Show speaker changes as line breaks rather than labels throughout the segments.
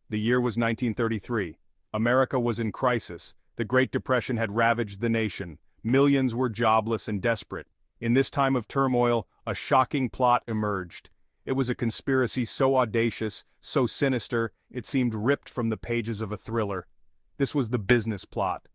The year was 1933. America was in crisis. The Great Depression had ravaged the nation. Millions were jobless and desperate. In this time of turmoil, a shocking plot emerged. It was a conspiracy so audacious, so sinister, it seemed ripped from the pages of a thriller. This was the business plot.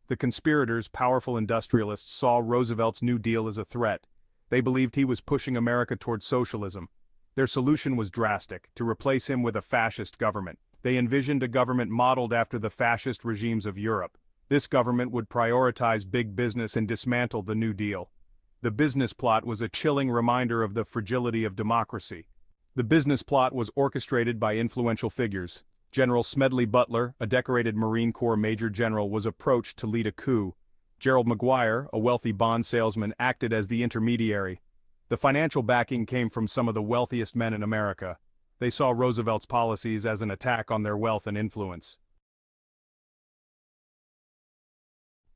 The conspirators, powerful industrialists, saw Roosevelt's New Deal as a threat. They believed he was pushing America toward socialism. Their solution was drastic: to replace him with a fascist government. They envisioned a government modeled after the fascist regimes of Europe. This government would prioritize big business and dismantle the New Deal. The business plot was a chilling reminder of the fragility of democracy. The business plot was orchestrated by influential figures. General Smedley Butler, a decorated Marine Corps Major General, was approached to lead a coup. Gerald McGuire, a wealthy bond salesman, acted as the intermediary. The financial backing came from some of the wealthiest men in America. They saw Roosevelt's policies as an attack on their wealth and influence.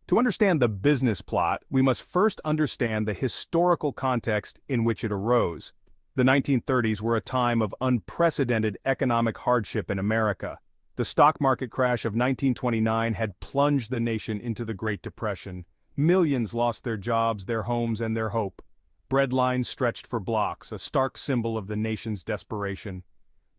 To understand the business plot, we must first understand the historical context in which it arose. The 1930s were a time of unprecedented economic hardship in America. The stock market crash of 1929 had plunged the nation into the Great Depression. Millions lost their jobs, their homes, and their hope. Bread lines stretched for blocks, a stark symbol of the nation's desperation.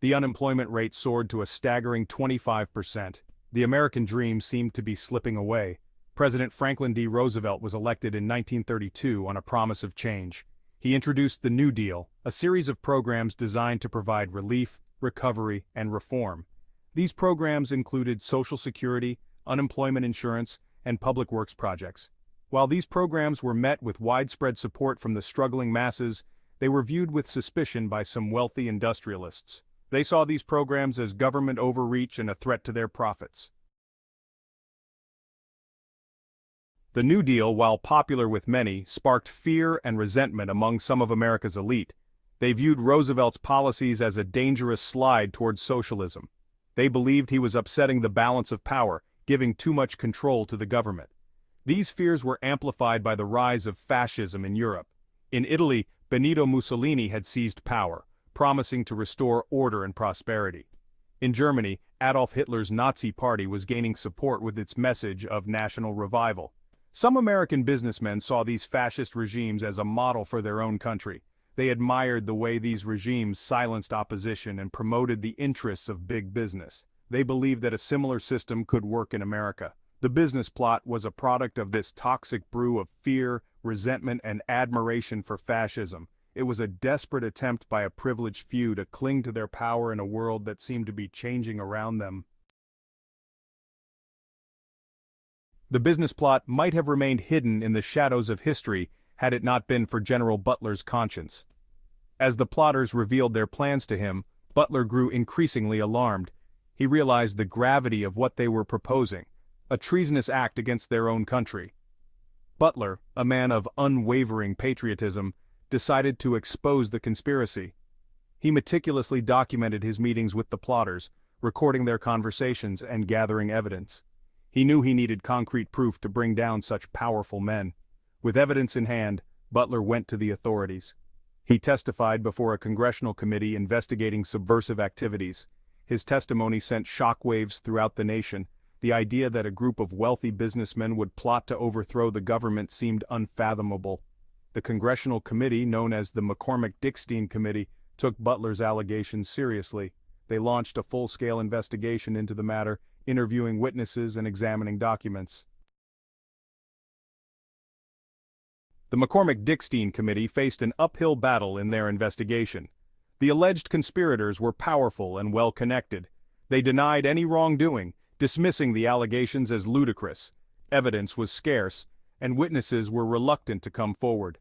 The unemployment rate soared to a staggering 25%. The American dream seemed to be slipping away. President Franklin D. Roosevelt was elected in 1932 on a promise of change. He introduced the New Deal, a series of programs designed to provide relief, recovery, and reform. These programs included Social Security, unemployment insurance, and public works projects. While these programs were met with widespread support from the struggling masses, they were viewed with suspicion by some wealthy industrialists. They saw these programs as government overreach and a threat to their profits. The New Deal, while popular with many, sparked fear and resentment among some of America's elite. They viewed Roosevelt's policies as a dangerous slide towards socialism. They believed he was upsetting the balance of power, giving too much control to the government. These fears were amplified by the rise of fascism in Europe. In Italy, Benito Mussolini had seized power, promising to restore order and prosperity. In Germany, Adolf Hitler's Nazi Party was gaining support with its message of national revival. Some American businessmen saw these fascist regimes as a model for their own country. They admired the way these regimes silenced opposition and promoted the interests of big business. They believed that a similar system could work in America. The business plot was a product of this toxic brew of fear, resentment, and admiration for fascism. It was a desperate attempt by a privileged few to cling to their power in a world that seemed to be changing around them. The business plot might have remained hidden in the shadows of history had it not been for General Butler's conscience. As the plotters revealed their plans to him, Butler grew increasingly alarmed. He realized the gravity of what they were proposing, a treasonous act against their own country. Butler, a man of unwavering patriotism, decided to expose the conspiracy. He meticulously documented his meetings with the plotters, recording their conversations and gathering evidence. He knew he needed concrete proof to bring down such powerful men. With evidence in hand, Butler went to the authorities. He testified before a congressional committee investigating subversive activities. His testimony sent shockwaves throughout the nation. The idea that a group of wealthy businessmen would plot to overthrow the government seemed unfathomable. The congressional committee, known as the McCormick-Dickstein Committee, took Butler's allegations seriously. They launched a full-scale investigation into the matter, interviewing witnesses and examining documents. The McCormick-Dickstein Committee faced an uphill battle in their investigation. The alleged conspirators were powerful and well-connected. They denied any wrongdoing, dismissing the allegations as ludicrous. Evidence was scarce, and witnesses were reluctant to come forward.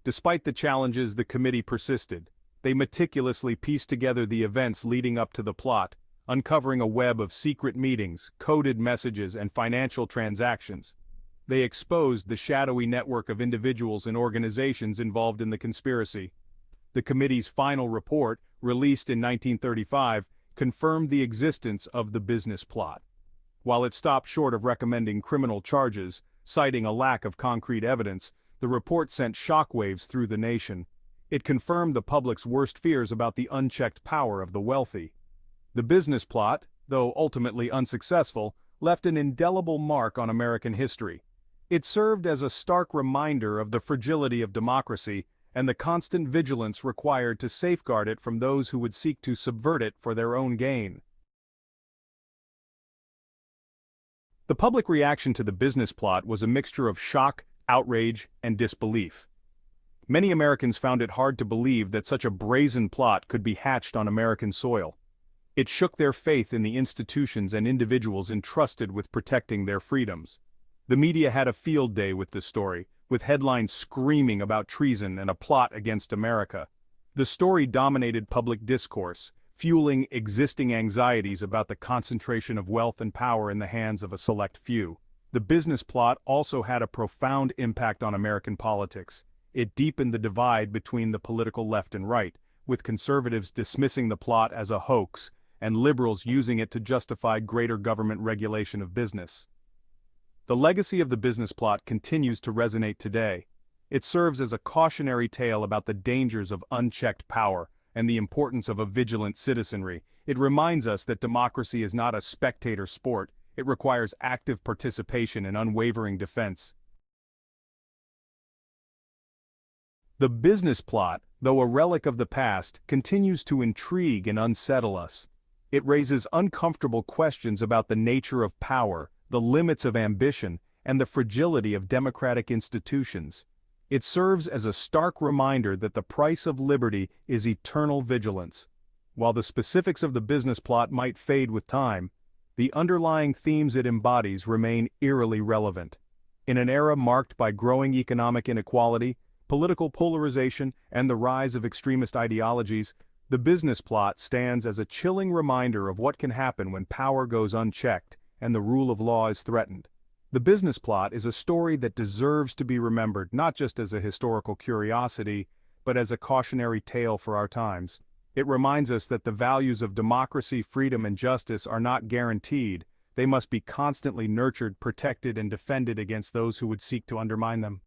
Despite the challenges, the committee persisted. They meticulously pieced together the events leading up to the plot, uncovering a web of secret meetings, coded messages, and financial transactions. They exposed the shadowy network of individuals and organizations involved in the conspiracy. The committee's final report, released in 1935, confirmed the existence of the business plot. While it stopped short of recommending criminal charges, citing a lack of concrete evidence, the report sent shockwaves through the nation. It confirmed the public's worst fears about the unchecked power of the wealthy. The business plot, though ultimately unsuccessful, left an indelible mark on American history. It served as a stark reminder of the fragility of democracy and the constant vigilance required to safeguard it from those who would seek to subvert it for their own gain. The public reaction to the business plot was a mixture of shock, outrage, and disbelief. Many Americans found it hard to believe that such a brazen plot could be hatched on American soil. It shook their faith in the institutions and individuals entrusted with protecting their freedoms. The media had a field day with this story, with headlines screaming about treason and a plot against America. The story dominated public discourse, fueling existing anxieties about the concentration of wealth and power in the hands of a select few. The business plot also had a profound impact on American politics. It deepened the divide between the political left and right, with conservatives dismissing the plot as a hoax and liberals using it to justify greater government regulation of business. The legacy of the business plot continues to resonate today. It serves as a cautionary tale about the dangers of unchecked power and the importance of a vigilant citizenry. It reminds us that democracy is not a spectator sport. It requires active participation and unwavering defense. The business plot, though a relic of the past, continues to intrigue and unsettle us. It raises uncomfortable questions about the nature of power, the limits of ambition, and the fragility of democratic institutions. It serves as a stark reminder that the price of liberty is eternal vigilance. While the specifics of the business plot might fade with time, the underlying themes it embodies remain eerily relevant. In an era marked by growing economic inequality, political polarization, and the rise of extremist ideologies, the business plot stands as a chilling reminder of what can happen when power goes unchecked and the rule of law is threatened. The business plot is a story that deserves to be remembered not just as a historical curiosity, but as a cautionary tale for our times. It reminds us that the values of democracy, freedom, and justice are not guaranteed. They must be constantly nurtured, protected, and defended against those who would seek to undermine them.